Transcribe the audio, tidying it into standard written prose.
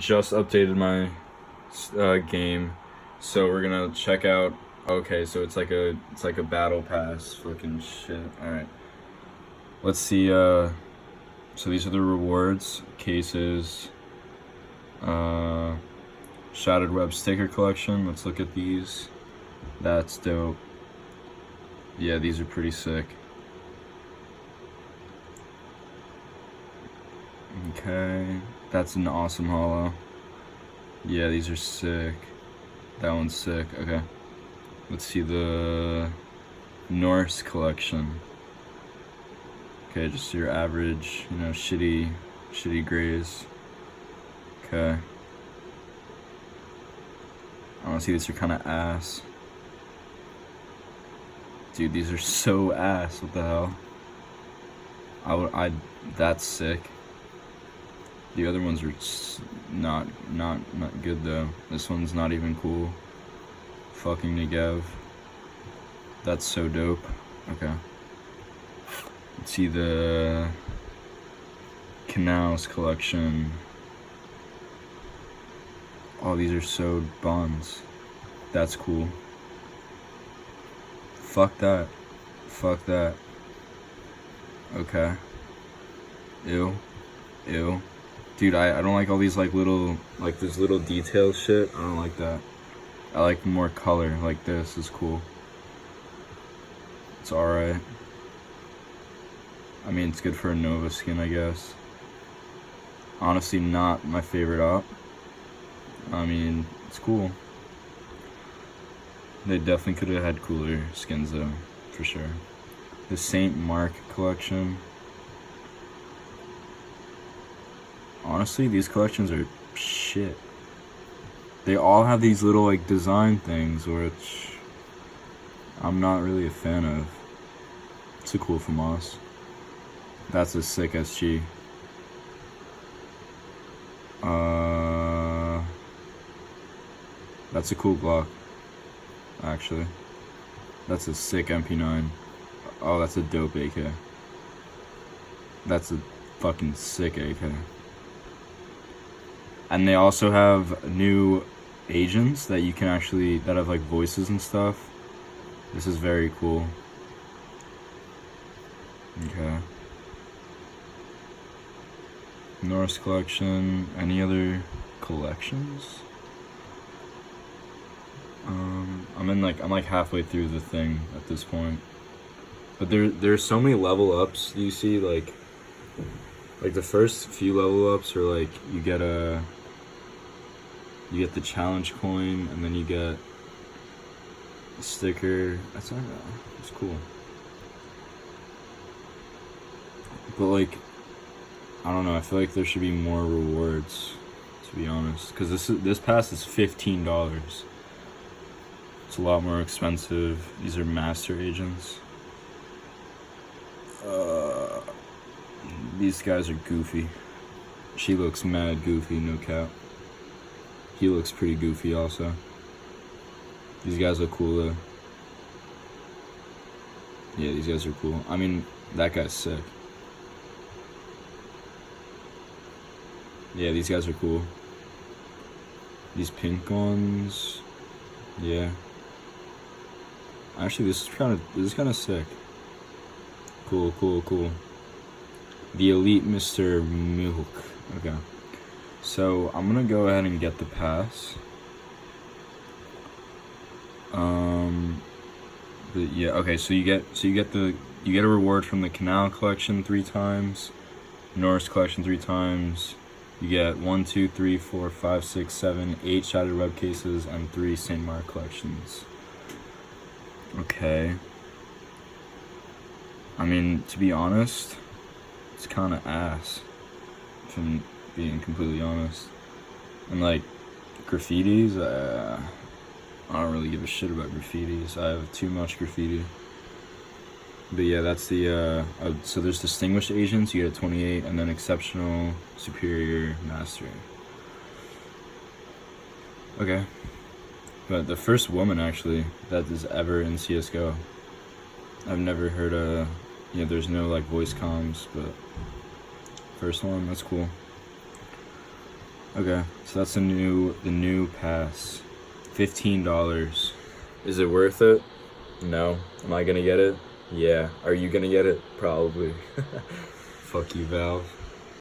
just updated my game, so we're gonna check out. Okay, so it's like a battle pass. Fucking shit. All right, let's see. So these are the rewards cases. Uh, Shattered Web sticker collection. Let's look at these. That's dope. Yeah, these are pretty sick. Okay, that's an awesome holo. Yeah, these are sick. That one's sick. Okay, let's see the Norse collection. Okay, just your average, shitty grays. Okay. Honestly, these are kind of ass. Dude, these are so ass. What the hell? That's sick. The other ones are not good though. This one's not even cool. Fucking Negev. That's so dope. Okay. Let's see the Canals collection. Oh, these are so buns. That's cool. Fuck that. Fuck that. Okay. Ew. Ew. Dude, I don't like all these this little detail shit. I don't like that. I like more color. Like this is cool. It's alright. I mean, it's good for a Nova skin, I guess. Honestly, not my favorite op. I mean, it's cool. They definitely could have had cooler skins though, for sure. The Saint Mark collection. Honestly, these collections are shit. They all have these little design things, which I'm not really a fan of. It's a cool FAMAS. That's a sick SG. That's a cool Glock, actually. That's a sick MP9. Oh, that's a dope AK. That's a fucking sick AK. And they also have new agents that you can that have voices and stuff. This is very cool. Okay. Norse collection. Any other collections? I'm like halfway through the thing at this point. But there's so many level ups. You see like the first few level ups are you get the challenge coin, and then you get a sticker. It's cool. But I don't know. I feel like there should be more rewards, to be honest. Because this pass is $15. It's a lot more expensive. These are master agents. These guys are goofy. She looks mad goofy, no cap. He looks pretty goofy also. These guys look cool though. Yeah, these guys are cool. I mean, that guy's sick. Yeah, these guys are cool. These pink ones. Yeah. Actually, this is kind of sick. Cool. The Elite Mr. Milk. Okay. So I'm gonna go ahead and get the pass. But yeah, okay. So you get a reward from the Canal collection 3 times, Norse collection 3 times. You get 1, 2, 3, 4, 5, 6, 7, 8 Shattered Web cases and 3 Saint Mark collections. Okay. I mean, to be honest, it's kind of ass. If I'm being completely honest. And graffitis, I don't really give a shit about graffitis. I have too much graffiti. But yeah, that's the so there's distinguished agents, you get a 28, and then exceptional, superior, master. Okay. But the first woman actually that is ever in CSGO. I've never heard there's no voice comms, but first one, that's cool. Okay, so that's the new pass. $15. Is it worth it? No. Am I gonna get it? Yeah. Are you gonna get it? Probably. Fuck you, Valve.